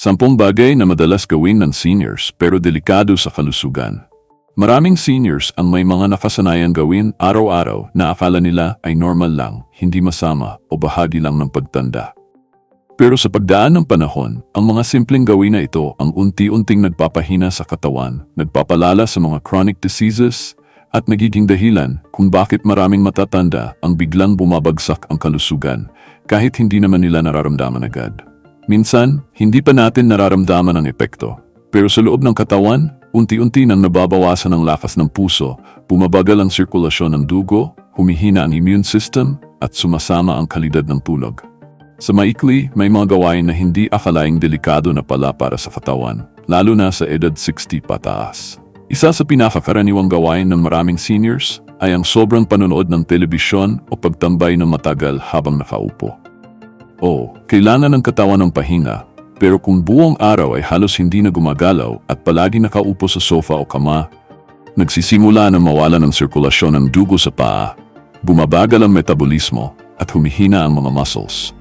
10 bagay na madalas gawin ng seniors pero delikado sa kalusugan. Maraming seniors ang may mga nakasanayan gawin araw-araw na akala nila ay normal lang, hindi masama o bahagi lang ng pagtanda. Pero sa pagdaan ng panahon, ang mga simpleng gawin na ito ang unti-unting nagpapahina sa katawan, nagpapalala sa mga chronic diseases, at nagiging dahilan kung bakit maraming matatanda ang biglang bumabagsak ang kalusugan kahit hindi naman nila nararamdaman agad. Minsan, hindi pa natin nararamdaman ang epekto. Pero sa loob ng katawan, unti-unti nang nababawasan ang lakas ng puso, bumabagal ang sirkulasyon ng dugo, humihina ang immune system, at sumasama ang kalidad ng tulog. Sa maikli, may mga gawain na hindi akalaing delikado na pala para sa katawan, lalo na sa edad 60 pataas. Isa sa pinakakaraniwang gawain ng maraming seniors ay ang sobrang panonood ng telebisyon o pagtambay ng matagal habang nakaupo. Kailangan ng katawan ng pahinga, pero kung buong araw ay halos hindi na gumagalaw at palagi nakaupo sa sofa o kama, nagsisimula na mawala ng sirkulasyon ng dugo sa paa, bumabagal ang metabolismo at humihina ang mga muscles.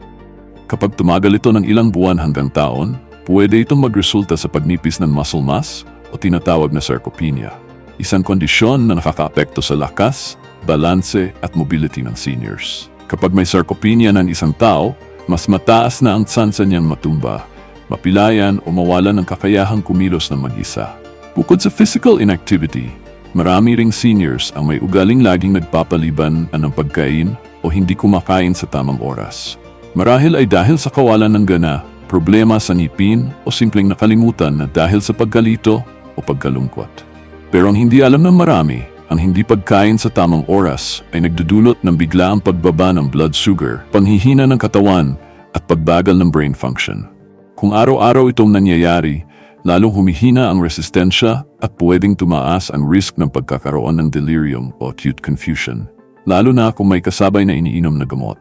Kapag tumagal ito ng ilang buwan hanggang taon, pwede itong magresulta sa pagnipis ng muscle mass o tinatawag na sarcopenia, isang kondisyon na nakakaapekto sa lakas, balanse at mobility ng seniors. Kapag may sarcopenia ng isang tao, mas mataas na ang tsansa niyang matumba, mapilayan o mawalan ng kakayahang kumilos ng mag-isa. Bukod sa physical inactivity, marami ring seniors ang may ugaling laging nagpapaliban ng pagkain o hindi kumakain sa tamang oras. Marahil ay dahil sa kawalan ng gana, problema sa ngipin o simpleng nakalimutan na dahil sa pagkalito o pagkalungkot. Pero ang hindi alam ng marami, ang hindi pagkain sa tamang oras ay nagdudulot ng biglaang pagbaba ng blood sugar, panghihina ng katawan at pagbagal ng brain function. Kung araw-araw itong nangyayari, lalong humihina ang resistensya at pwedeng tumaas ang risk ng pagkakaroon ng delirium o acute confusion, lalo na kung may kasabay na iniinom na gamot.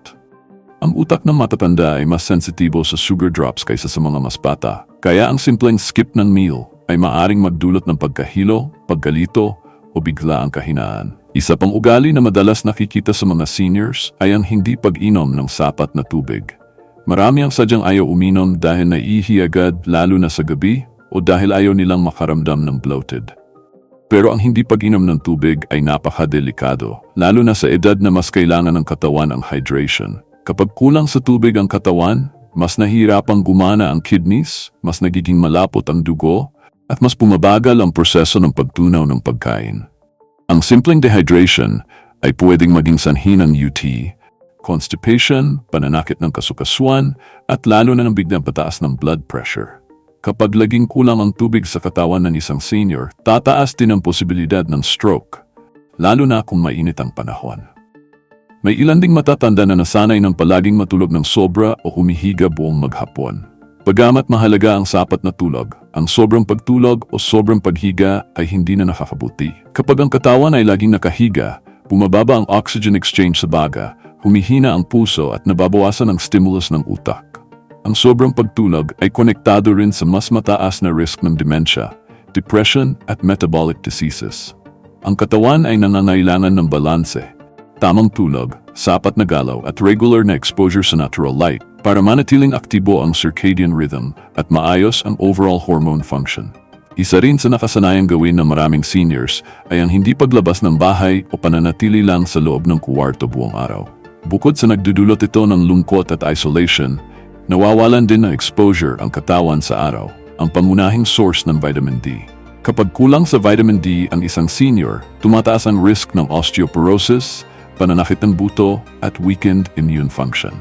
Ang utak ng matatanda ay mas sensitibo sa sugar drops kaysa sa mga mas bata, kaya ang simpleng skip ng meal ay maaring magdulot ng pagkahilo, pagkalito, o bigla ang kahinaan. Isa pang ugali na madalas nakikita sa mga seniors ay ang hindi pag-inom ng sapat na tubig. Marami ang sadyang ayaw uminom dahil naiihi agad lalo na sa gabi o dahil ayaw nilang makaramdam ng bloated. Pero ang hindi pag-inom ng tubig ay napakadelikado, lalo na sa edad na mas kailangan ng katawan ang hydration. Kapag kulang sa tubig ang katawan, mas nahihirapang gumana ang kidneys, mas nagiging malapot ang dugo, at mas bumabagal ang proseso ng pagtunaw ng pagkain. Ang simpleng dehydration ay pwedeng maging sanhi ng UT, constipation, pananakit ng kasukasuan, at lalo na ng biglang pataas ng blood pressure. Kapag laging kulang ang tubig sa katawan ng isang senior, tataas din ang posibilidad ng stroke, lalo na kung mainit ang panahon. May ilan ding matatanda na nasanay ng palaging matulog ng sobra o humihiga buong maghapon. Bagamat mahalaga ang sapat na tulog, ang sobrang pagtulog o sobrang paghiga ay hindi na nakakabuti. Kapag ang katawan ay laging nakahiga, bumababa ang oxygen exchange sa baga, humihina ang puso at nababawasan ang stimulus ng utak. Ang sobrang pagtulog ay konektado rin sa mas mataas na risk ng dementia, depression at metabolic diseases. Ang katawan ay nangangailangan ng balanse, tamang tulog, sapat na galaw at regular na exposure sa natural light para manatiling aktibo ang circadian rhythm at maayos ang overall hormone function. Isa rin sa nakasanayang gawin ng maraming seniors ay ang hindi paglabas ng bahay o pananatili lang sa loob ng kuwarto buong araw. Bukod sa nagdudulot ito ng lungkot at isolation, nawawalan din ng exposure ang katawan sa araw, ang pangunahing source ng vitamin D. Kapag kulang sa vitamin D ang isang senior, tumataas ang risk ng osteoporosis, pananakit ng buto at weakened immune function.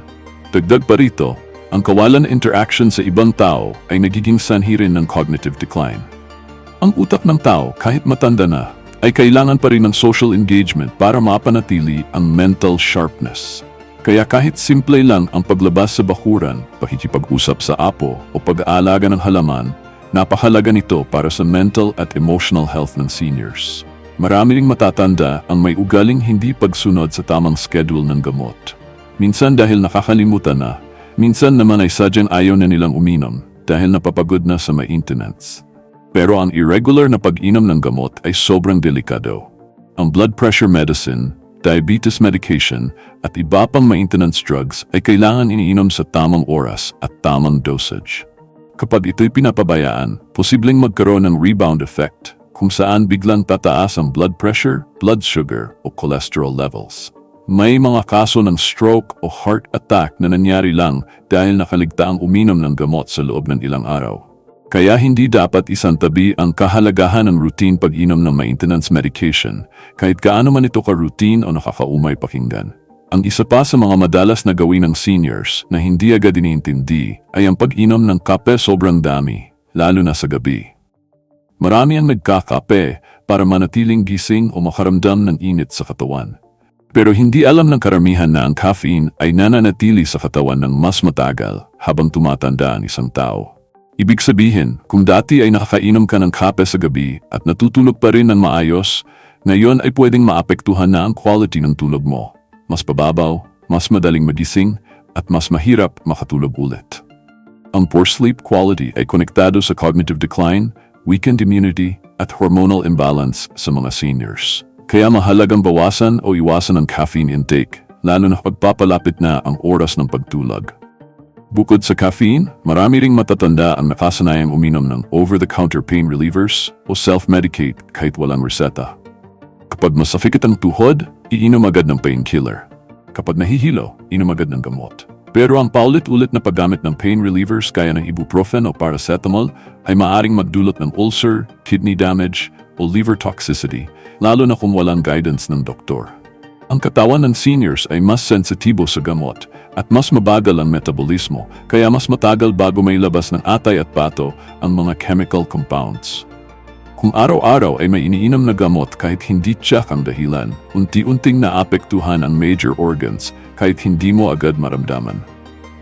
Dagdag pa rito, ang kawalan na interaction sa ibang tao ay nagiging sanhi rin ng cognitive decline. Ang utak ng tao, kahit matanda na, ay kailangan pa rin ng social engagement para mapanatili ang mental sharpness. Kaya kahit simple lang ang paglabas sa bakuran, pakikipag-usap sa apo o pag-aalaga ng halaman, napakahalaga nito para sa mental at emotional health ng seniors. Marami ring matatanda ang may ugaling hindi pagsunod sa tamang schedule ng gamot. Minsan dahil nakakalimutan na, minsan naman ay sadyang ayaw na nilang uminom dahil napapagod na sa maintenance. Pero ang irregular na pag-inom ng gamot ay sobrang delikado. Ang blood pressure medicine, diabetes medication at iba pang maintenance drugs ay kailangan iniinom sa tamang oras at tamang dosage. Kapag ito'y pinapabayaan, posibleng magkaroon ng rebound effect kung saan biglang tataas ang blood pressure, blood sugar o cholesterol levels. May mga kaso ng stroke o heart attack na nangyari lang dahil nakaligtaang uminom ng gamot sa loob ng ilang araw. Kaya hindi dapat isantabi ang kahalagahan ng routine pag-inom ng maintenance medication kahit gaano man ito ka-routine o nakakaumay pakinggan. Ang isa pa sa mga madalas na gawin ng seniors na hindi agad iniintindi ay ang pag-inom ng kape sobrang dami, lalo na sa gabi. Marami ang nagkakape para manatiling gising o makaramdam ng init sa katawan. Pero hindi alam ng karamihan na ang caffeine ay nananatili sa katawan ng mas matagal habang tumatanda ang isang tao. Ibig sabihin, kung dati ay nakakainom ka ng kape sa gabi at natutulog pa rin ng maayos, ngayon ay pwedeng maapektuhan na ang quality ng tulog mo. Mas pababaw, mas madaling magising, at mas mahirap makatulog ulit. Ang poor sleep quality ay konektado sa cognitive decline, weakened immunity, at hormonal imbalance sa mga seniors. Kaya mahalagang bawasan o iwasan ang caffeine intake, lalo na pagpapalapit na ang oras ng pagtulog. Bukod sa caffeine, marami ring matatanda ang nakasanayang uminom ng over-the-counter pain relievers o self-medicate kahit walang reseta. Kapag masakit ang tuhod, iinom agad ng painkiller. Kapag nahihilo, inom agad ng gamot. Pero ang paulit-ulit na paggamit ng pain relievers gaya ng ibuprofen o paracetamol ay maaaring magdulot ng ulcer, kidney damage o liver toxicity, lalo na kung walang guidance ng doktor. Ang katawan ng seniors ay mas sensitibo sa gamot at mas mabagal ang metabolismo, kaya mas matagal bago may labas ng atay at bato ang mga chemical compounds. Kung araw-araw ay may iniinom na gamot kahit hindi tiyak ang dahilan, unti-unting naapektuhan ang major organs kahit hindi mo agad maramdaman.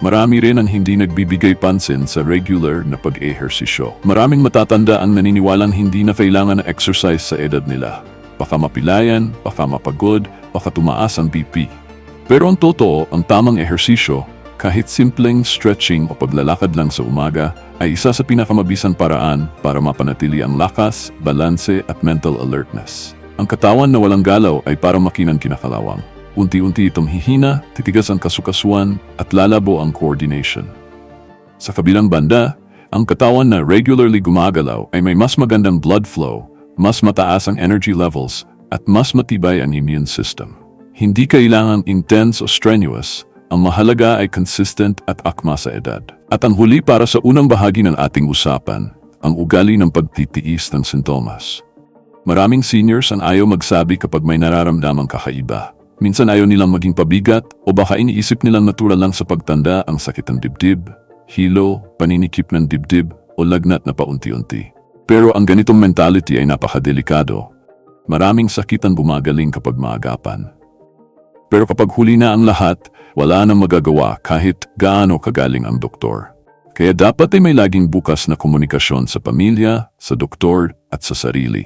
Marami rin ang hindi nagbibigay pansin sa regular na pag-ehersisyo. Maraming matatanda ang naniniwalang hindi na kailangan ng exercise sa edad nila. Baka mapilayan, baka mapagod, baka tumaas ang BP. Pero ang totoo, ang tamang ehersisyo, kahit simpleng stretching o paglalakad lang sa umaga, ay isa sa pinakamabisang paraan para mapanatili ang lakas, balanse at mental alertness. Ang katawan na walang galaw ay parang makinang kinakalawang. Unti-unti itong hihina, titigas ang kasukasuan at lalabo ang coordination. Sa kabilang banda, ang katawan na regularly gumagalaw ay may mas magandang blood flow, mas mataas ang energy levels at mas matibay ang immune system. Hindi kailangan intense o strenuous. Ang mahalaga ay consistent at akma sa edad. At ang huli para sa unang bahagi ng ating usapan, ang ugali ng pagtitiis ng sintomas. Maraming seniors ang ayaw magsabi kapag may nararamdamang kakaiba. Minsan ayaw nilang maging pabigat o baka iniisip nilang natural lang sa pagtanda ang sakit ng dibdib, hilo, paninikip ng dibdib o lagnat na paunti-unti. Pero ang ganitong mentality ay napakadelikado. Maraming sakit ang bumagaling kapag maagapan. Pero kapag huli na ang lahat, wala nang magagawa kahit gaano kagaling ang doktor. Kaya dapat ay may laging bukas na komunikasyon sa pamilya, sa doktor at sa sarili.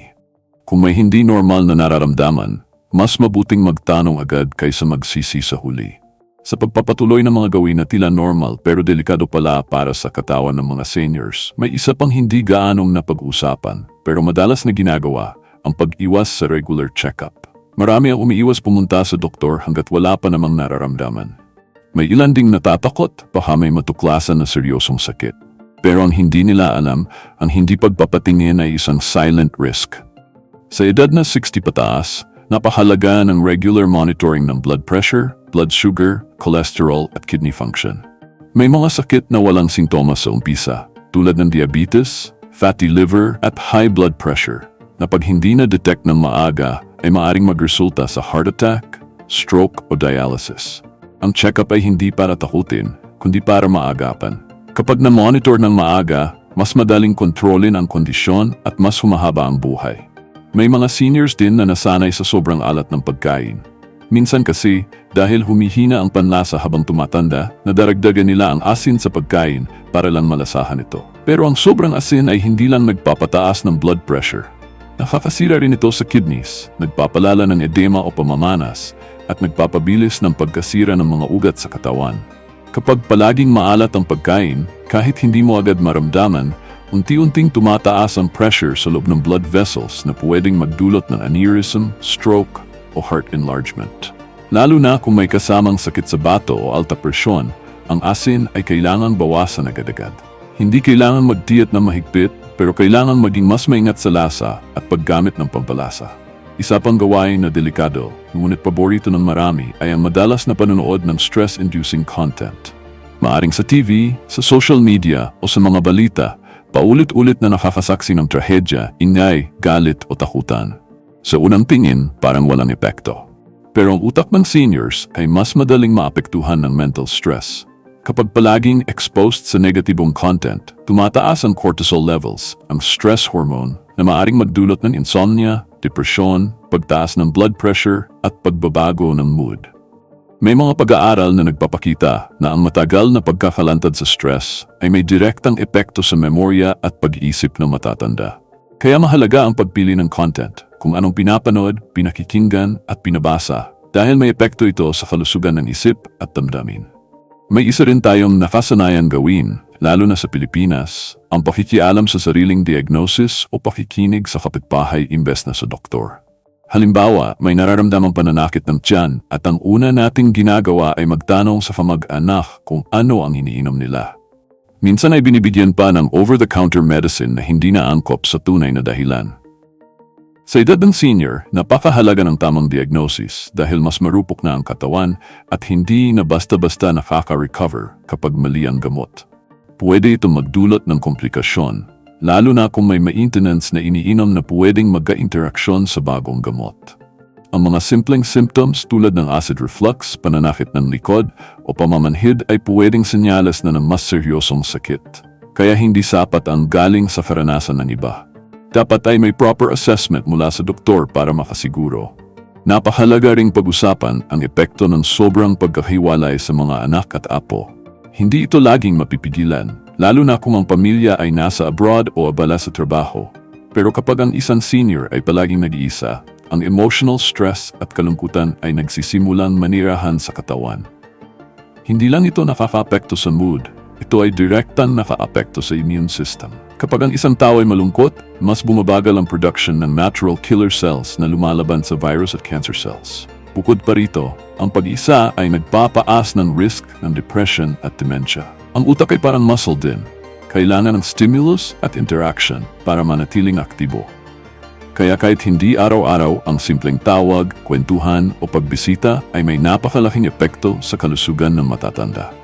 Kung may hindi normal na nararamdaman, mas mabuting magtanong agad kaysa magsisi sa huli. Sa pagpapatuloy ng mga gawin na tila normal pero delikado pala para sa katawan ng mga seniors, may isa pang hindi gaanong napag-usapan pero madalas na ginagawa, ang pag-iwas sa regular check-up. Marami ang umiiwas pumunta sa doktor hanggat wala pa namang nararamdaman. May ilan ding natatakot baka may matuklasan na seryosong sakit. Pero ang hindi nila alam, ang hindi pagpapatingin ay isang silent risk. Sa edad na 60 pataas, napahalaga ng regular monitoring ng blood pressure, blood sugar, cholesterol at kidney function. May mga sakit na walang sintomas sa umpisa, tulad ng diabetes, fatty liver at high blood pressure, na pag hindi na-detect ng maaga, ay maaring magresulta sa heart attack, stroke o dialysis. Ang check-up ay hindi para takutin, kundi para maagapan. Kapag na-monitor ng maaga, mas madaling kontrolin ang kondisyon at mas humahaba ang buhay. May mga seniors din na nasanay sa sobrang alat ng pagkain. Minsan kasi, dahil humihina ang panlasa habang tumatanda, nadaragdagan nila ang asin sa pagkain para lang malasahan ito. Pero ang sobrang asin ay hindi lang nagpapataas ng blood pressure. Nakakasira rin ito sa kidneys, nagpapalala ng edema o pamamanas, at nagpapabilis ng pagkasira ng mga ugat sa katawan. Kapag palaging maalat ang pagkain, kahit hindi mo agad maramdaman, unti-unting tumataas ang pressure sa loob ng blood vessels na pwedeng magdulot ng aneurysm, stroke, o heart enlargement. Lalo na kung may kasamang sakit sa bato o alta presyon, ang asin ay kailangang bawasan agad-agad. Hindi kailangan magtiyat na mahigpit, pero kailangan maging mas maingat sa lasa at paggamit ng pampalasa. Isa pang gawain na delikado, ngunit paborito ng marami ay ang madalas na panonood ng stress-inducing content. Maaring sa TV, sa social media o sa mga balita, paulit-ulit na nakakasaksi ng trahedya, ingay, galit o takutan. Sa unang tingin, parang walang epekto. Pero ang utak ng seniors ay mas madaling maapektuhan ng mental stress. Kapag palaging exposed sa negatibong content, tumataas ang cortisol levels, ang stress hormone na maaring magdulot ng insomnia, depresyon, pagtaas ng blood pressure at pagbabago ng mood. May mga pag-aaral na nagpapakita na ang matagal na pagkakalantad sa stress ay may direktang epekto sa memorya at pag-iisip ng matatanda. Kaya mahalaga ang pagpili ng content, kung anong pinapanood, pinakikinggan at pinabasa dahil may epekto ito sa kalusugan ng isip at damdamin. May isa rin tayong nakasanayan gawin, lalo na sa Pilipinas, ang pakikialam sa sariling diagnosis o pakikinig sa kapitbahay imbes na sa doktor. Halimbawa, may nararamdamang pananakit ng tiyan at ang una nating ginagawa ay magtanong sa kamag-anak kung ano ang iniinom nila. Minsan ay binibigyan pa ng over-the-counter medicine na hindi naangkop sa tunay na dahilan. Sa edad ng senior, napakahalaga ng tamang diagnosis dahil mas marupok na ang katawan at hindi na basta-basta nakaka-recover kapag mali ang gamot. Pwede itong magdulot ng komplikasyon, lalo na kung may maintenance na iniinom na pwedeng magka-interaksyon sa bagong gamot. Ang mga simpleng symptoms tulad ng acid reflux, pananakit ng likod o pamamanhid ay pwedeng senyales na ng mas seryosong sakit. Kaya hindi sapat ang galing sa karanasan ng iba. Dapat ay may proper assessment mula sa doktor para makasiguro. Napakahalaga ring pag-usapan ang epekto ng sobrang pagkahiwalay sa mga anak at apo. Hindi ito laging mapipigilan, lalo na kung ang pamilya ay nasa abroad o abala sa trabaho. Pero kapag ang isang senior ay palaging nag-iisa, ang emotional stress at kalungkutan ay nagsisimulang manirahan sa katawan. Hindi lang ito nakaka-apekto sa mood, ito ay direktang naka-apekto sa immune system. Kapag ang isang tao ay malungkot, mas bumabagal ang production ng natural killer cells na lumalaban sa virus at cancer cells. Bukod pa rito, ang pag-isa ay nagpapaas ng risk ng depression at dementia. Ang utak ay parang muscle din. Kailangan ng stimulus at interaction para manatiling aktibo. Kaya kahit hindi araw-araw ang simpleng tawag, kwentuhan o pagbisita ay may napakalaking epekto sa kalusugan ng matatanda.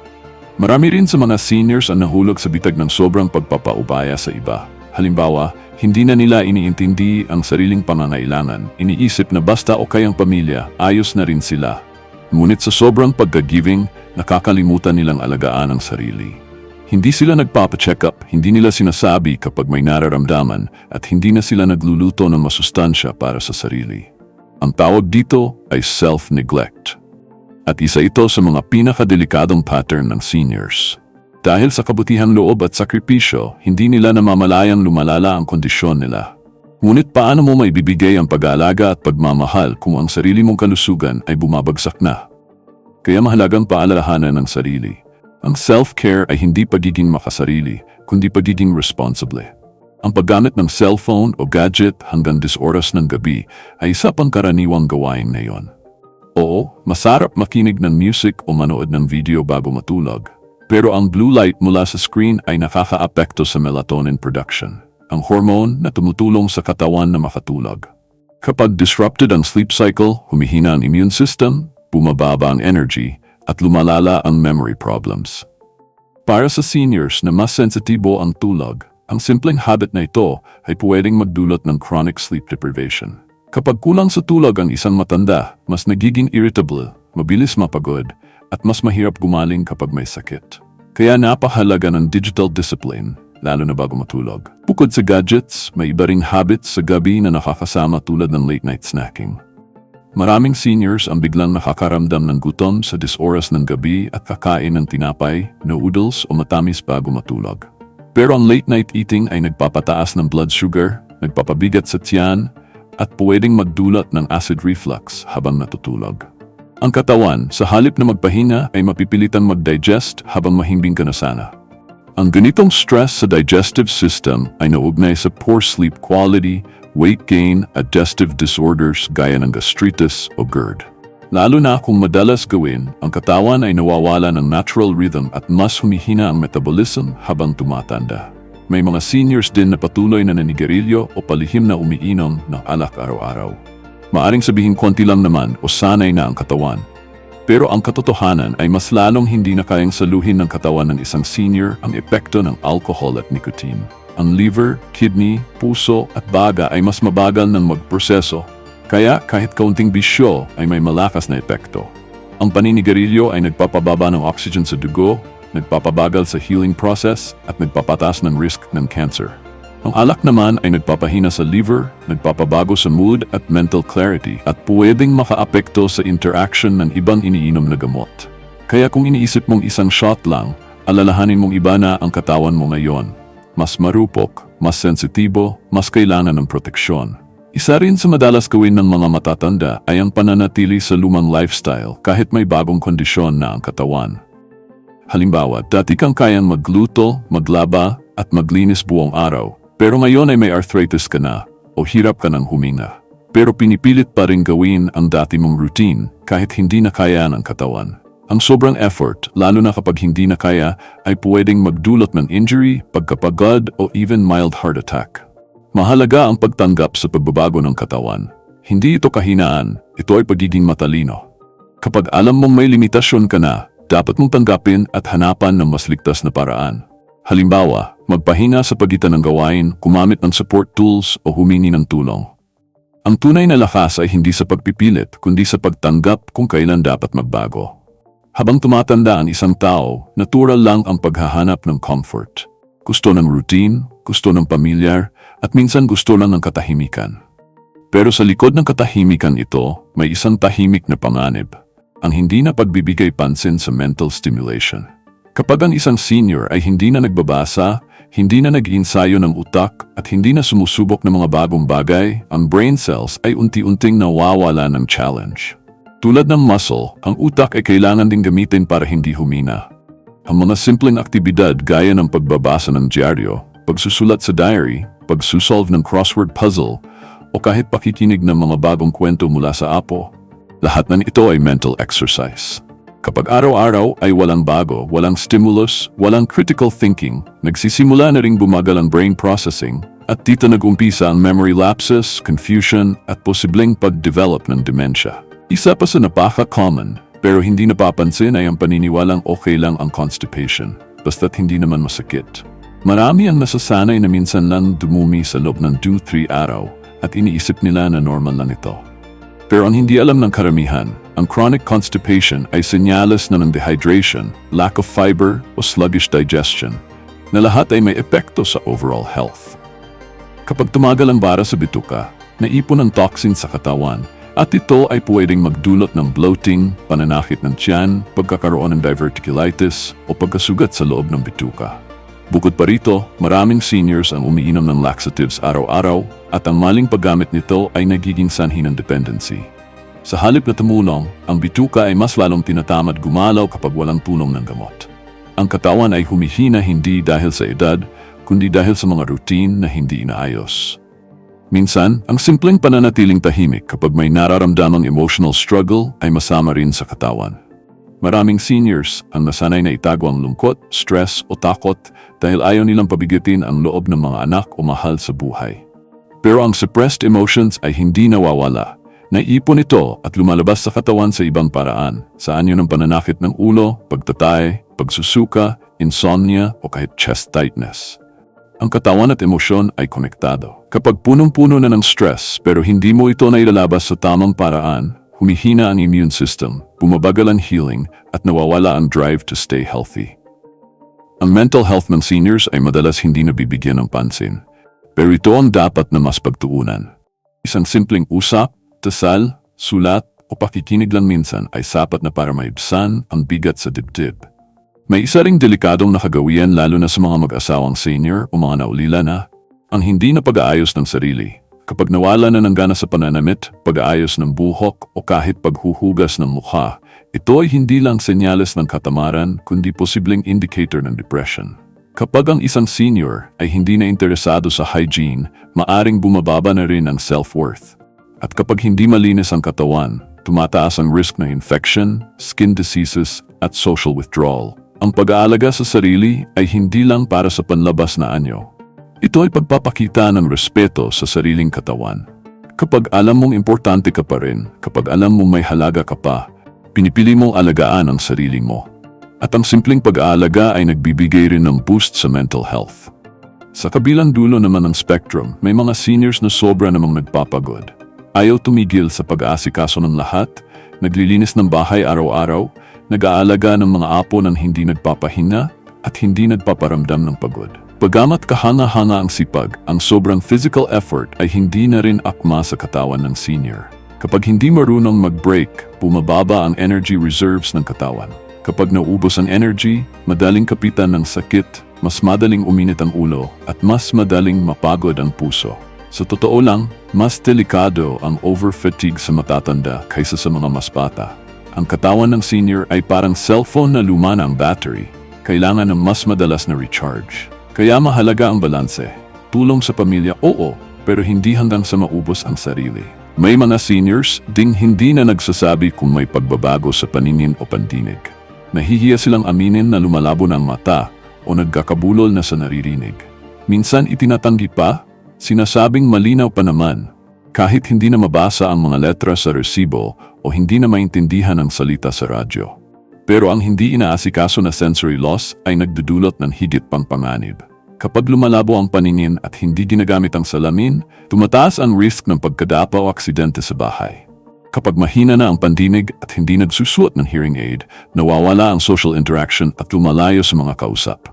Marami rin sa mga seniors ang nahulog sa bitag ng sobrang pagpapaubaya sa iba. Halimbawa, hindi na nila iniintindi ang sariling pangangailangan. Iniisip na basta okay ang pamilya, ayos na rin sila. Ngunit sa sobrang pagka-giving, nakakalimutan nilang alagaan ang sarili. Hindi sila nagpapa-check up, hindi nila sinasabi kapag may nararamdaman at hindi na sila nagluluto ng masustansya para sa sarili. Ang tawag dito ay self-neglect. At isa ito sa mga pinakadelikadong pattern ng seniors. Dahil sa kabutihang loob at sakripisyo, hindi nila namamalayang lumalala ang kondisyon nila. Ngunit paano mo maibibigay ang pag-aalaga at pagmamahal kung ang sarili mong kalusugan ay bumabagsak na? Kaya mahalagang paalalahanan ng sarili. Ang self-care ay hindi pagiging makasarili, kundi pagiging responsable. Ang paggamit ng cellphone o gadget hanggang 10 oras ng gabi ay isa pang karaniwang gawain ngayon. Oo, masarap makinig ng music o manood ng video bago matulog. Pero ang blue light mula sa screen ay nakaka-apekto sa melatonin production, ang hormone na tumutulong sa katawan na makatulog. Kapag disrupted ang sleep cycle, humihina ang immune system, bumababa ang energy, at lumalala ang memory problems. Para sa seniors na mas sensitibo ang tulog, ang simpleng habit na ito ay pwedeng magdulot ng chronic sleep deprivation. Kapag kulang sa tulog ang isang matanda, mas nagiging irritable, mabilis mapagod, at mas mahirap gumaling kapag may sakit. Kaya napakahalaga ng digital discipline, lalo na bago matulog. Bukod sa gadgets, may iba ring habits sa gabi na nakakasama tulad ng late-night snacking. Maraming seniors ang biglang nakakaramdam ng gutom sa 10 oras ng gabi at kakain ng tinapay, noodles o matamis bago matulog. Pero ang late-night eating ay nagpapataas ng blood sugar, nagpapabigat sa tiyan, at pwedeng magdulot ng acid reflux habang natutulog. Ang katawan, sa halip na magpahinga, ay mapipilitan mag-digest habang mahimbing ka na sana. Ang ganitong stress sa digestive system ay naugnay sa poor sleep quality, weight gain, at digestive disorders gaya ng gastritis o GERD. Lalo na kung madalas gawin, ang katawan ay nawawala ng natural rhythm at mas humihina ang metabolism habang tumatanda. May mga seniors din na patuloy na naninigarilyo o palihim na umiinom ng alak araw-araw. Maaring sabihin konti lang naman o sanay na ang katawan. Pero ang katotohanan ay mas lalong hindi na kayang saluhin ng katawan ng isang senior ang epekto ng alcohol at nicotine. Ang liver, kidney, puso at baga ay mas mabagal ng magproseso. Kaya kahit kaunting bisyo ay may malakas na epekto. Ang paninigarilyo ay nagpapababa ng oxygen sa dugo, nagpapabagal sa healing process at nagpapataas ng risk ng cancer. Ang alak naman ay nagpapahina sa liver, nagpapabago sa mood at mental clarity at pwedeng makaapekto sa interaction ng ibang iniinom na gamot. Kaya kung iniisip mong isang shot lang, alalahanin mong iba na ang katawan mo ngayon. Mas marupok, mas sensitibo, mas kailangan ng proteksyon. Isa rin sa madalas gawin ng mga matatanda ay ang pananatili sa lumang lifestyle kahit may bagong kondisyon na ang katawan. Halimbawa, dati kang kayang magluto, maglaba at maglinis buong araw, pero ngayon ay may arthritis ka na o hirap ka ng huminga. Pero pinipilit pa rin gawin ang dati mong routine kahit hindi na kaya ng katawan. Ang sobrang effort, lalo na kapag hindi na kaya, ay pwedeng magdulot ng injury, pagkapagod o even mild heart attack. Mahalaga ang pagtanggap sa pagbabago ng katawan. Hindi ito kahinaan, ito ay pagiging matalino. Kapag alam mong may limitasyon ka na, dapat mong tanggapin at hanapan ng mas ligtas na paraan. Halimbawa, magpahinga sa pagitan ng gawain, gumamit ng support tools o humingi ng tulong. Ang tunay na lakas ay hindi sa pagpipilit, kundi sa pagtanggap kung kailan dapat magbago. Habang tumatanda ang isang tao, natural lang ang paghahanap ng comfort. Gusto ng routine, gusto ng pamilyar, at minsan gusto lang ng katahimikan. Pero sa likod ng katahimikan ito, may isang tahimik na panganib, ang hindi na pagbibigay pansin sa mental stimulation. Kapag ang isang senior ay hindi na nagbabasa, hindi na nag-iinsayo ng utak, at hindi na sumusubok ng mga bagong bagay, ang brain cells ay unti-unting nawawala ng challenge. Tulad ng muscle, ang utak ay kailangan ding gamitin para hindi humina. Ang mga simpleng aktibidad gaya ng pagbabasa ng dyaryo, pagsusulat sa diary, pagsusolve ng crossword puzzle, o kahit pakikinig ng mga bagong kwento mula sa apo, lahat ng ito ay mental exercise. Kapag araw-araw ay walang bago, walang stimulus, walang critical thinking, nagsisimula na ring bumagal ang brain processing at dito nag-umpisa ang memory lapses, confusion at posibleng pag-develop ng dementia. Isa pa sa napaka-common pero hindi napapansin ay ang paniniwalang okay lang ang constipation, basta't hindi naman masakit. Marami ang nasasanay na minsan lang dumumi sa loob ng 2-3 araw at iniisip nila na normal lang ito. Pero ang hindi alam ng karamihan, ang chronic constipation ay senyales na ng dehydration, lack of fiber o sluggish digestion, na lahat ay may epekto sa overall health. Kapag tumagal ang bara sa bituka, naipon ang toxin sa katawan at ito ay pwedeng magdulot ng bloating, pananakit ng tiyan, pagkakaroon ng diverticulitis o pagkasugat sa loob ng bituka. Bukod pa rito, maraming seniors ang umiinom ng laxatives araw-araw at ang maling paggamit nito ay nagiging sanhi ng dependency. Sa halip na tumulong, ang bituka ay mas lalong tinatamad gumalaw kapag walang tulong ng gamot. Ang katawan ay humihina hindi dahil sa edad, kundi dahil sa mga routine na hindi inaayos. Minsan, ang simpleng pananatiling tahimik kapag may nararamdamang emotional struggle ay masama rin sa katawan. Maraming seniors ang nasanay na itago ang lungkot, stress o takot dahil ayaw nilang pabigatin ang loob ng mga anak o mahal sa buhay. Pero ang suppressed emotions ay hindi nawawala. Naipon ito at lumalabas sa katawan sa ibang paraan, sa anyo ng pananakit ng ulo, pagtatay, pagsusuka, insomnia o kahit chest tightness. Ang katawan at emosyon ay konektado. Kapag punong-puno na ng stress pero hindi mo ito nailalabas sa tamang paraan, humihina ang immune system, bumabagal ang healing at nawawala ang drive to stay healthy. Ang mental health ng seniors ay madalas hindi nabibigyan ng pansin, pero ito ang dapat na mas pagtuunan. Isang simpleng usap, dasal, sulat o pakikinig lang minsan ay sapat na para maibsan ang bigat sa dibdib. May isa ring delikadong nakagawian lalo na sa mga mag-asawang senior o mga naulila na, ang hindi na pag-aayos ng sarili. Kapag nawala na ng gana sa pananamit, pag-aayos ng buhok o kahit paghuhugas ng mukha, ito ay hindi lang senyales ng katamaran kundi posibleng indicator ng depression. Kapag ang isang senior ay hindi na interesado sa hygiene, maaring bumababa na rin ang self-worth. At kapag hindi malinis ang katawan, tumataas ang risk ng infection, skin diseases, at social withdrawal. Ang pag-aalaga sa sarili ay hindi lang para sa panlabas na anyo. Ito ay pagpapakita ng respeto sa sariling katawan. Kapag alam mong importante ka pa rin, kapag alam mong may halaga ka pa, pinipili mong alagaan ang sarili mo. At ang simpleng pag-aalaga ay nagbibigay rin ng boost sa mental health. Sa kabilang dulo naman ng spectrum, may mga seniors na sobra namang nagpapagod. Ayaw tumigil sa pag-aasikaso ng lahat, naglilinis ng bahay araw-araw, nag-aalaga ng mga apo nang hindi nagpapahinga at hindi nagpaparamdam ng pagod. Bagamat kahanga-hanga ang sipag, ang sobrang physical effort ay hindi na rin akma sa katawan ng senior. Kapag hindi marunong mag-break, bumababa ang energy reserves ng katawan. Kapag naubos ang energy, madaling kapitan ng sakit, mas madaling uminit ang ulo at mas madaling mapagod ang puso. Sa totoo lang, mas delikado ang over-fatigue sa matatanda kaysa sa mga mas bata. Ang katawan ng senior ay parang cellphone na luma na ang battery. Kailangan ng mas madalas na recharge. Kaya mahalaga ang balanse. Tulong sa pamilya, oo, pero hindi hanggang sa maubos ang sarili. May mga seniors ding hindi na nagsasabi kung may pagbabago sa paningin o pandinig. Nahihiya silang aminin na lumalabo na ang mata o nagkakabulol na sa naririnig. Minsan itinatanggi pa, sinasabing malinaw pa naman, kahit hindi na mabasa ang mga letra sa resibo o hindi na maintindihan ang salita sa radyo. Pero ang hindi inaasikaso na sensory loss ay nagdudulot ng higit pang panganib. Kapag lumalabo ang paningin at hindi ginagamit ang salamin, tumataas ang risk ng pagkadapa o aksidente sa bahay. Kapag mahina na ang pandinig at hindi nagsusuot ng hearing aid, nawawala ang social interaction at lumalayo sa mga kausap.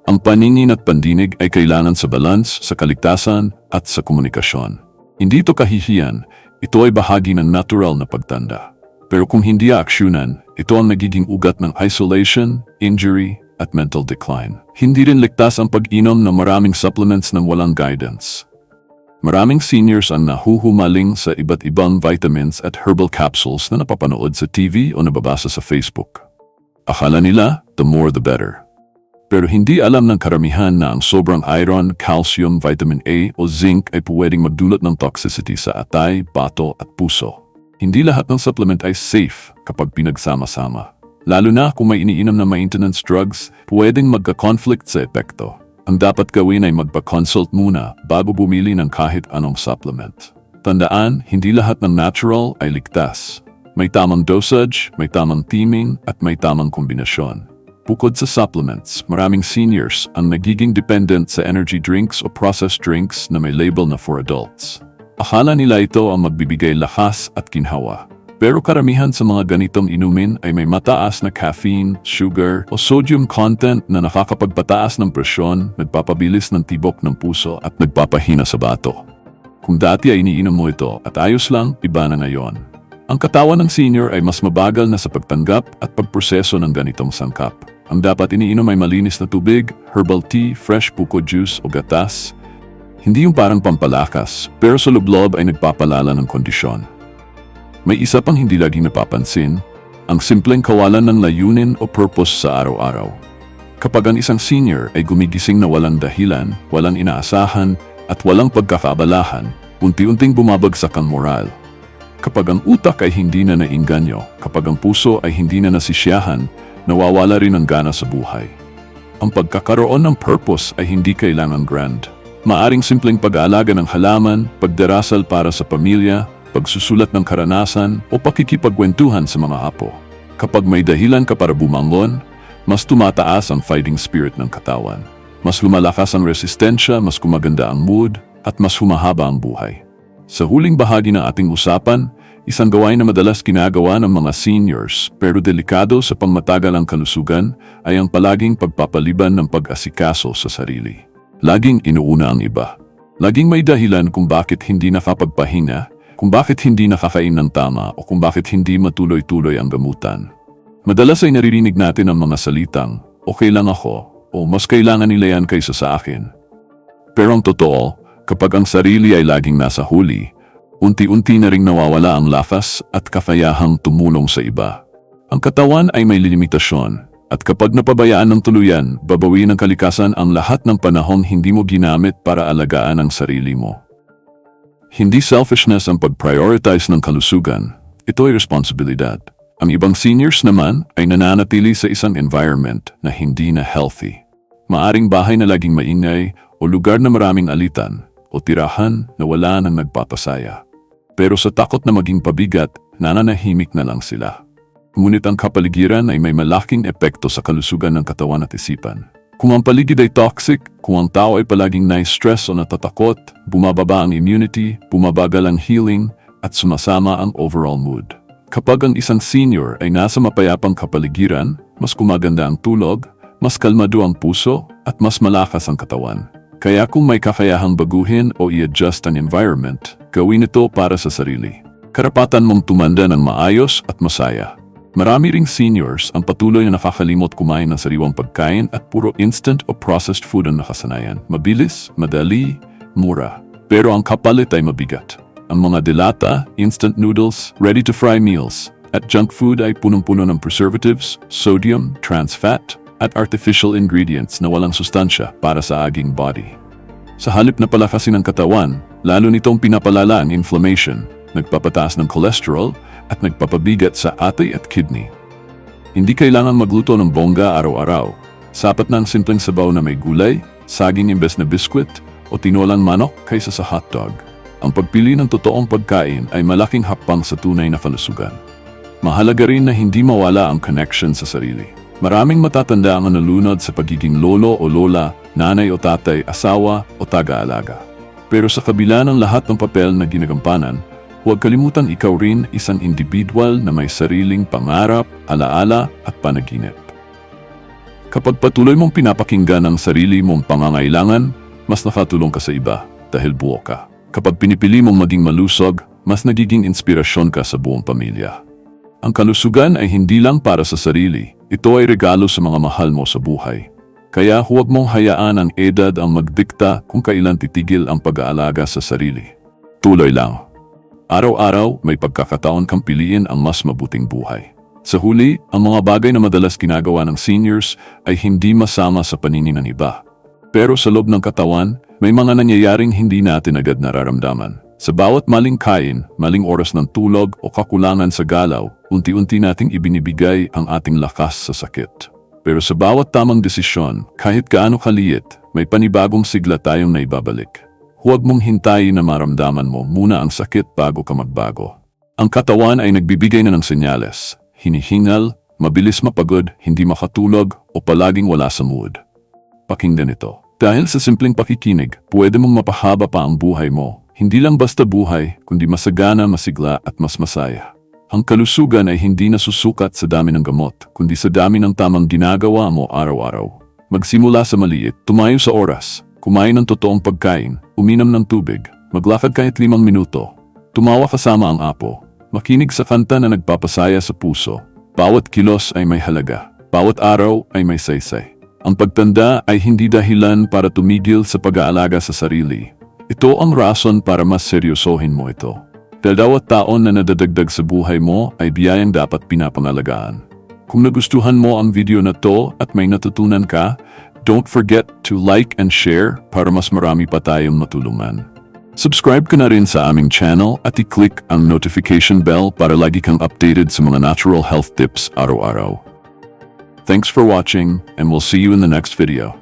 Ang paningin at pandinig ay kailangan sa balance, sa kaligtasan at sa komunikasyon. Hindi ito kahihiyan, ito ay bahagi ng natural na pagtanda. Pero kung hindi aaksyonan, ito ang nagiging ugat ng isolation, injury, at mental decline. Hindi rin ligtas ang pag-inom ng maraming supplements ng walang guidance. Maraming seniors ang nahuhumaling sa iba't ibang vitamins at herbal capsules na napapanood sa TV o nababasa sa Facebook. Akala nila, the more the better. Pero hindi alam ng karamihan na ang sobrang iron, calcium, vitamin A o zinc ay pwedeng magdulot ng toxicity sa atay, bato at puso. Hindi lahat ng supplement ay safe kapag pinagsama-sama. Lalo na kung may iniinom na maintenance drugs, pwedeng magka-conflict sa epekto. Ang dapat gawin ay magpa-consult muna bago bumili ng kahit anong supplement. Tandaan, hindi lahat ng natural ay ligtas. May tamang dosage, may tamang timing at may tamang kombinasyon. Bukod sa supplements, maraming seniors ang nagiging dependent sa energy drinks o processed drinks na may label na for adults. Akala nila ito ang magbibigay lakas at ginhawa. Pero karamihan sa mga ganitong inumin ay may mataas na caffeine, sugar o sodium content na nakakapagpataas ng presyon, nagpapabilis ng tibok ng puso at nagpapahina sa bato. Kung dati ay iniinom mo ito at ayos lang, iba na ngayon. Ang katawan ng senior ay mas mabagal na sa pagtanggap at pagproseso ng ganitong sangkap. Ang dapat iniinom ay malinis na tubig, herbal tea, fresh buko juice o gatas. Hindi yung parang pampalakas, pero sa lublob ay nagpapalala ng kondisyon. May isa pang hindi laging napapansin, ang simpleng kawalan ng layunin o purpose sa araw-araw. Kapag ang isang senior ay gumigising na walang dahilan, walang inaasahan, at walang pagkakaabalahan, unti-unting bumabagsak ang moral. Kapag ang utak ay hindi na nainganyo, kapag ang puso ay hindi na nasisiyahan, nawawala rin ang gana sa buhay. Ang pagkakaroon ng purpose ay hindi kailangan grand. Maaring simpleng pag-aalaga ng halaman, pagdarasal para sa pamilya, pagsusulat ng karanasan o pakikipagkwentuhan sa mga apo. Kapag may dahilan ka para bumangon, mas tumataas ang fighting spirit ng katawan. Mas lumalakas ang resistensya, mas kumaganda ang mood, at mas humahaba ang buhay. Sa huling bahagi ng ating usapan, isang gawain na madalas ginagawa ng mga seniors pero delikado sa pangmatagalang kalusugan ay ang palaging pagpapaliban ng pag-asikaso sa sarili. Laging inuuna ang iba. Laging may dahilan kung bakit hindi nakapagpahinga, kung bakit hindi nakakain ng tama o kung bakit hindi matuloy-tuloy ang gamutan. Madalas ay naririnig natin ang mga salitang, okay lang ako o mas kailangan nila yan kaysa sa akin. Pero ang totoo, kapag ang sarili ay laging nasa huli, unti-unti na ring nawawala ang lakas at kakayahang tumulong sa iba. Ang katawan ay may limitasyon at kapag napabayaan ng tuluyan, babawiin ng kalikasan ang lahat ng panahong hindi mo ginamit para alagaan ang sarili mo. Hindi selfishness ang pag-prioritize ng kalusugan. Ito ay responsibilidad. Ang ibang seniors naman ay nananatili sa isang environment na hindi na healthy. Maaring bahay na laging maingay o lugar na maraming alitan o tirahan na wala nang nagpapasaya. Pero sa takot na maging pabigat, nananahimik na lang sila. Ngunit ang kapaligiran ay may malaking epekto sa kalusugan ng katawan at isipan. Kung ang paligid ay toxic, kung ang tao ay palaging na-stress o natatakot, bumababa ang immunity, bumabagal ang healing, at sumasama ang overall mood. Kapag ang isang senior ay nasa mapayapang kapaligiran, mas kumaganda ang tulog, mas kalmado ang puso, at mas malakas ang katawan. Kaya kung may kakayahang baguhin o i-adjust ang environment, gawin ito para sa sarili. Karapatan mong tumanda ng maayos at masaya. Marami ring seniors ang patuloy na nakakalimot kumain ng sariwang pagkain at puro instant o processed food ang nakasanayan. Mabilis, madali, mura. Pero ang kapalit ay mabigat. Ang mga delata, instant noodles, ready-to-fry meals, at junk food ay punong-puno ng preservatives, sodium, trans fat, at artificial ingredients na walang sustansya para sa aging body. Sa halip na palakasin ang katawan, lalo nitong pinapalala ang inflammation, nagpapataas ng cholesterol, at nagpapabigat sa atay at kidney. Hindi kailangan magluto ng bongga araw-araw. Sapat na ang simpleng sabaw na may gulay, saging imbes na biskwit, o tinolang manok kaysa sa hotdog. Ang pagpili ng totoong pagkain ay malaking hakbang sa tunay na kalusugan. Mahalaga rin na hindi mawala ang connection sa sarili. Maraming matatanda ang nalunod sa pagiging lolo o lola, nanay o tatay, asawa o taga-alaga. Pero sa kabila ng lahat ng papel na ginagampanan, huwag kalimutan ikaw rin isang individual na may sariling pangarap, alaala at panaginip. Kapag patuloy mong pinapakinggan ang sarili mong pangangailangan, mas nakatulong ka sa iba dahil buo ka. Kapag pinipili mong maging malusog, mas nagiging inspirasyon ka sa buong pamilya. Ang kalusugan ay hindi lang para sa sarili. Ito ay regalo sa mga mahal mo sa buhay. Kaya huwag mong hayaan ang edad ang magdikta kung kailan titigil ang pag-aalaga sa sarili. Tuloy lang. Araw-araw may pagkakataon kang piliin ang mas mabuting buhay. Sa huli, ang mga bagay na madalas ginagawa ng seniors ay hindi masama sa paningin ng iba. Pero sa loob ng katawan, may mga nangyayaring hindi natin agad nararamdaman. Sa bawat maling kain, maling oras ng tulog o kakulangan sa galaw, unti-unti nating ibinibigay ang ating lakas sa sakit. Pero sa bawat tamang desisyon, kahit gaano kaliit, may panibagong sigla tayong naibabalik. Huwag mong hintayin na maramdaman mo muna ang sakit bago ka magbago. Ang katawan ay nagbibigay na ng senyales. Hinihingal, mabilis mapagod, hindi makatulog o palaging wala sa mood. Pakinggan ito. Dahil sa simpleng pakikinig, pwede mong mapahaba pa ang buhay mo. Hindi lang basta buhay, kundi masagana, masigla at mas masaya. Ang kalusugan ay hindi nasusukat sa dami ng gamot, kundi sa dami ng tamang ginagawa mo araw-araw. Magsimula sa maliit, tumayo sa oras, kumain ng totoong pagkain, uminom ng tubig, maglakad kahit 5 minuto, tumawa kasama ang apo, makinig sa kanta na nagpapasaya sa puso. Bawat kilos ay may halaga, bawat araw ay may saysay. Ang pagtanda ay hindi dahilan para tumigil sa pag-aalaga sa sarili. Ito ang rason para mas seryosohin mo ito. Dahil bawat taon na nadadagdag sa buhay mo ay biyayang dapat pinapangalagaan. Kung nagustuhan mo ang video na to at may natutunan ka, don't forget to like and share para mas marami pa tayong matulungan. Subscribe ka na rin sa aming channel at i-click ang notification bell para lagi kang updated sa mga natural health tips araw-araw. Thanks for watching, and we'll see you in the next video.